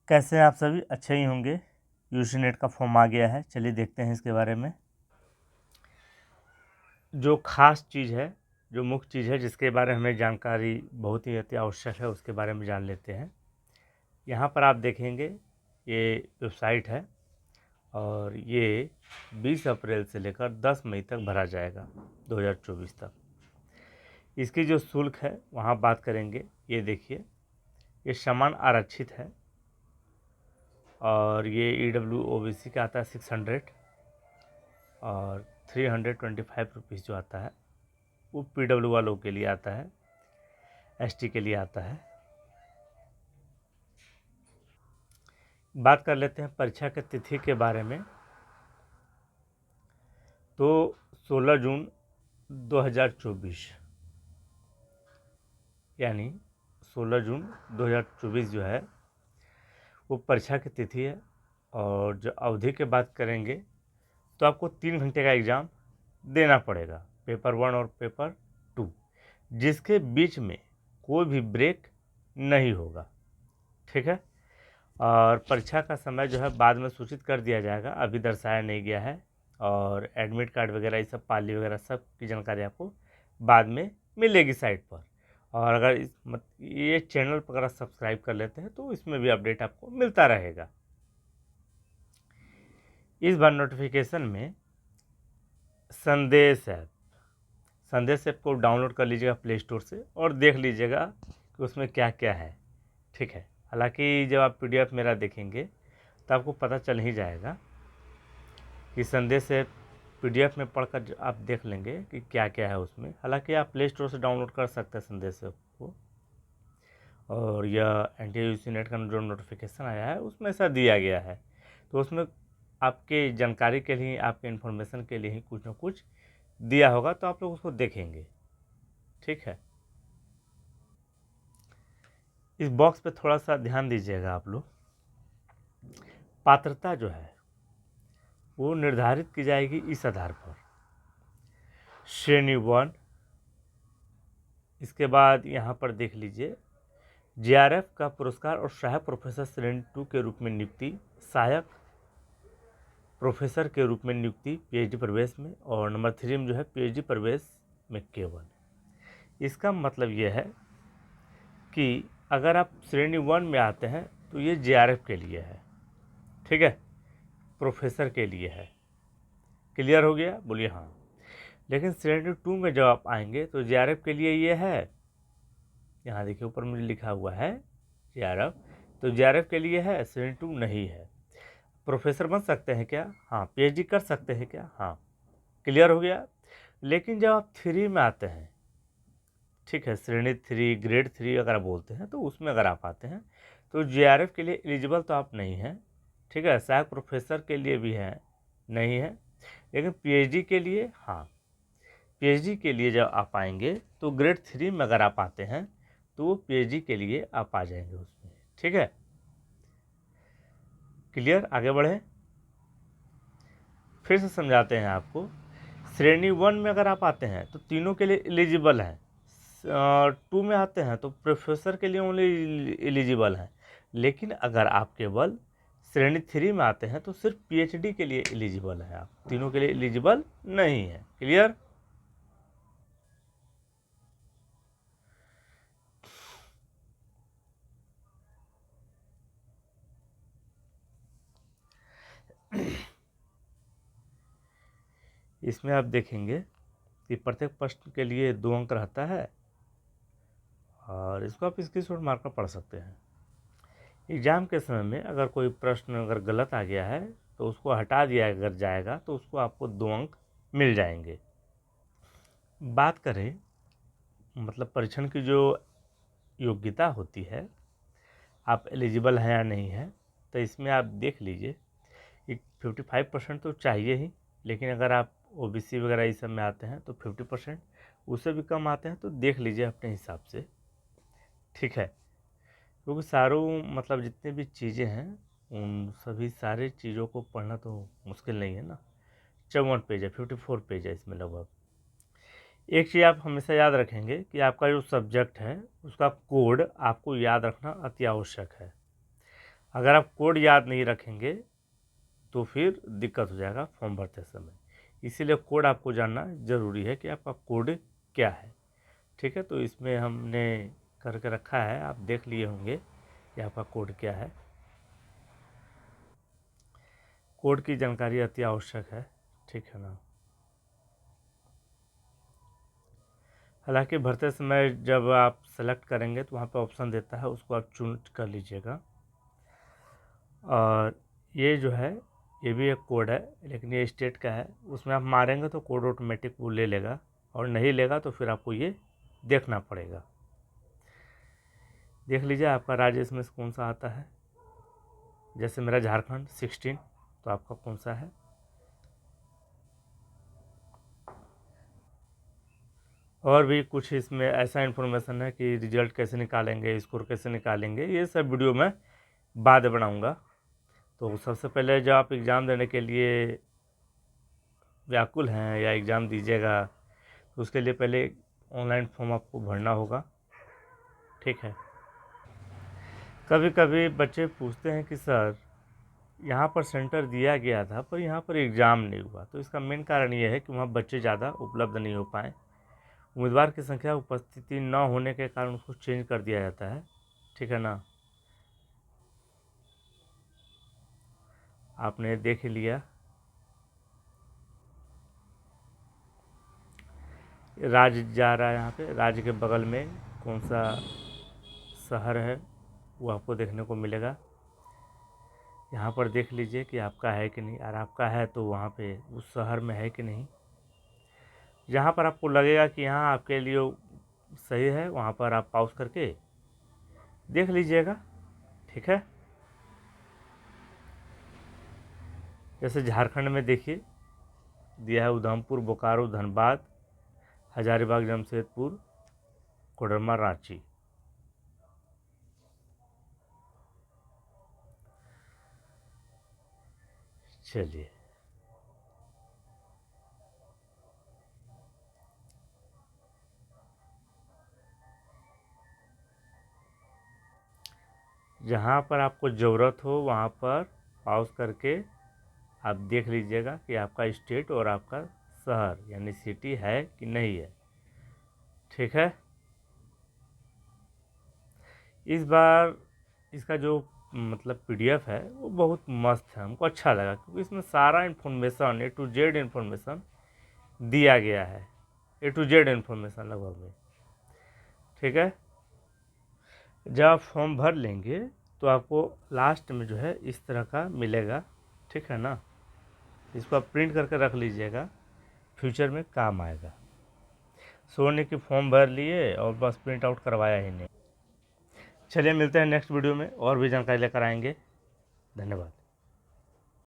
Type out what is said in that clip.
कैसे हैं आप सभी? अच्छे ही होंगे। यूजी नेट का फॉर्म आ गया है, चलिए देखते हैं इसके बारे में। जो खास चीज़ है, जो मुख्य चीज़ है जिसके बारे में हमें जानकारी बहुत ही अति आवश्यक है, उसके बारे में जान लेते हैं। यहाँ पर आप देखेंगे ये वेबसाइट है और ये 20 अप्रैल से लेकर 10 मई तक भरा जाएगा 2024 तक। इसकी जो शुल्क है वहाँ बात करेंगे। ये देखिए, ये समान आरक्षित है और ये EWOBC का आता है 600 और 325 रुपीज़ जो आता है वो PW वालों के लिए आता है, ST के लिए आता है। बात कर लेते हैं परीक्षा की तिथि के बारे में। तो 16 जून 2024 यानी 16 जून 2024 जो है वो परीक्षा की तिथि है। और जो अवधि की बात करेंगे तो आपको 3 घंटे का एग्ज़ाम देना पड़ेगा, पेपर 1 और पेपर 2, जिसके बीच में कोई भी ब्रेक नहीं होगा। ठीक है। और परीक्षा का समय जो है बाद में सूचित कर दिया जाएगा, अभी दर्शाया नहीं गया है। और एडमिट कार्ड वगैरह ये सब, पाली वगैरह सब की जानकारी आपको बाद में मिलेगी साइट पर। और अगर ये चैनल पर अगर सब्सक्राइब कर लेते हैं तो इसमें भी अपडेट आपको मिलता रहेगा। इस बार नोटिफिकेशन में संदेश ऐप को डाउनलोड कर लीजिएगा प्ले स्टोर से और देख लीजिएगा कि उसमें क्या क्या है। ठीक है। हालांकि जब आप PDF मेरा देखेंगे तो आपको पता चल ही जाएगा कि संदेश ऐप PDF में पढ़कर आप देख लेंगे कि क्या क्या है उसमें। हालांकि आप प्ले स्टोर से डाउनलोड कर सकते हैं संदेश ऐप को। और यह NTUC नेट का जो नोटिफिकेशन आया है उसमें ऐसा दिया गया है, तो उसमें आपके जानकारी के लिए, आपके इन्फॉर्मेशन के लिए ही कुछ ना कुछ दिया होगा, तो आप लोग उसको देखेंगे। ठीक है। इस बॉक्स पे थोड़ा सा ध्यान दीजिएगा आप लोग। पात्रता जो है वो निर्धारित की जाएगी इस आधार पर, श्रेणी 1। इसके बाद यहाँ पर देख लीजिए, JRF का पुरस्कार और सहायक प्रोफेसर श्रेणी 2 के रूप में नियुक्ति, सहायक प्रोफेसर के रूप में नियुक्ति PhD प्रवेश में, और नंबर 3 में जो है PhD प्रवेश में केवल। इसका मतलब यह है कि अगर आप श्रेणी 1 में आते हैं तो ये JRF के लिए है। ठीक है, प्रोफेसर के लिए है। क्लियर हो गया? बोलिए हाँ। लेकिन श्रेणी 2 में जब आप आएंगे तो JRF के लिए ये है। यहाँ देखिए ऊपर मुझे लिखा हुआ है JRF, तो JRF के लिए है, श्रेणी 2 नहीं है। प्रोफेसर बन सकते हैं क्या? हाँ। PhD कर सकते हैं क्या? हाँ। क्लियर हो गया। लेकिन जब आप 3 में आते हैं, ठीक है, श्रेणी 3, ग्रेड 3 अगर आप बोलते हैं, तो उसमें अगर आप आते हैं तो JRF के लिए एलिजिबल तो आप नहीं हैं। ठीक है, सहायक प्रोफेसर के लिए भी है, नहीं है, लेकिन PhD के लिए हाँ। PhD के लिए जब आप आएंगे तो ग्रेड 3 में अगर आप आते हैं तो वो PhD के लिए आप आ जाएंगे उसमें। ठीक है, क्लियर? आगे बढ़े, फिर से समझाते हैं आपको। श्रेणी 1 में अगर आप आते हैं तो तीनों के लिए एलिजिबल हैं। 2 में आते हैं तो प्रोफेसर के लिए ओनली एलिजिबल हैं। लेकिन अगर आप केवल श्रेणी 3 में आते हैं तो सिर्फ PhD के लिए एलिजिबल है, आप तीनों के लिए एलिजिबल नहीं है। क्लियर? इसमें आप देखेंगे कि प्रत्येक प्रश्न के लिए 2 अंक रहता है और इसको आप स्क्रीनशॉट मारकर पढ़ सकते हैं। एग्ज़ाम के समय में अगर कोई प्रश्न अगर गलत आ गया है तो उसको हटा दिया अगर जाएगा तो उसको आपको 2 अंक मिल जाएंगे। बात करें मतलब परीक्षण की जो योग्यता होती है, आप एलिजिबल हैं या नहीं है, तो इसमें आप देख लीजिए कि 55% तो चाहिए ही। लेकिन अगर आप OBC वगैरह इस सब में आते हैं तो 50%, उससे भी कम आते हैं तो देख लीजिए अपने हिसाब से। ठीक है, क्योंकि सारों मतलब जितने भी चीज़ें हैं उन सभी सारे चीज़ों को पढ़ना तो मुश्किल नहीं है ना। 54 पेज है, 54 पेज है इसमें लगभग। एक चीज़ आप हमेशा याद रखेंगे कि आपका जो सब्जेक्ट है उसका कोड आपको याद रखना अति आवश्यक है। अगर आप कोड याद नहीं रखेंगे तो फिर दिक्कत हो जाएगा फॉर्म भरते समय। इसीलिए कोड आपको जानना ज़रूरी है कि आपका कोड क्या है। ठीक है, तो इसमें हमने करके रखा है, आप देख लिए होंगे कि आपका कोड क्या है। कोड की जानकारी अति आवश्यक है, ठीक है ना। हालांकि भरते समय जब आप सेलेक्ट करेंगे तो वहाँ पे ऑप्शन देता है, उसको आप चूज कर लीजिएगा। और ये जो है ये भी एक कोड है, लेकिन ये स्टेट का है, उसमें आप मारेंगे तो कोड ऑटोमेटिक वो ले लेगा, और नहीं लेगा तो फिर आपको ये देखना पड़ेगा। देख लीजिए आपका राज्य इसमें से कौन सा आता है। जैसे मेरा झारखंड 16, तो आपका कौन सा है। और भी कुछ इसमें ऐसा इन्फॉर्मेशन है कि रिजल्ट कैसे निकालेंगे, स्कोर कैसे निकालेंगे, ये सब वीडियो मैं बाद बनाऊंगा। तो सबसे पहले जब आप एग्ज़ाम देने के लिए व्याकुल हैं या एग्ज़ाम दीजिएगा, तो उसके लिए पहले ऑनलाइन फॉर्म आपको भरना होगा, ठीक है। कभी कभी बच्चे पूछते हैं कि सर यहाँ पर सेंटर दिया गया था पर यहाँ पर एग्ज़ाम नहीं हुआ, तो इसका मेन कारण ये है कि वहाँ बच्चे ज़्यादा उपलब्ध नहीं हो पाए। उम्मीदवार की संख्या उपस्थिति न होने के कारण उसको चेंज कर दिया जाता है, ठीक है ना। आपने देख लिया, राज्य जा रहा है, यहाँ पे राज्य के बगल में कौन सा शहर है वो आपको देखने को मिलेगा। यहाँ पर देख लीजिए कि आपका है कि नहीं, अगर आपका है तो वहाँ पे उस शहर में है कि नहीं। जहाँ पर आपको लगेगा कि यहाँ आपके लिए सही है वहाँ पर आप पॉज करके देख लीजिएगा, ठीक है। जैसे झारखंड में देखिए दिया है उधमपुर, बोकारो, धनबाद, हजारीबाग, जमशेदपुर, कोडरमा, रांची। चलिए, जहाँ पर आपको ज़रूरत हो वहाँ पर पॉज करके आप देख लीजिएगा कि आपका स्टेट और आपका शहर यानी सिटी है कि नहीं है, ठीक है। इस बार इसका जो मतलब पीडीएफ है वो बहुत मस्त है, हमको अच्छा लगा क्योंकि इसमें सारा information A to Z information दिया गया है, A to Z इन्फॉर्मेशन लगभग में, ठीक है। जब आप फॉर्म भर लेंगे तो आपको लास्ट में जो है इस तरह का मिलेगा, ठीक है ना। इसको आप प्रिंट करके रख लीजिएगा, फ्यूचर में काम आएगा। सोने की फॉर्म भर लिए और बस प्रिंट आउट करवाया ही नहीं। चलिए मिलते हैं नेक्स्ट वीडियो में, और भी जानकारी लेकर आएंगे। धन्यवाद।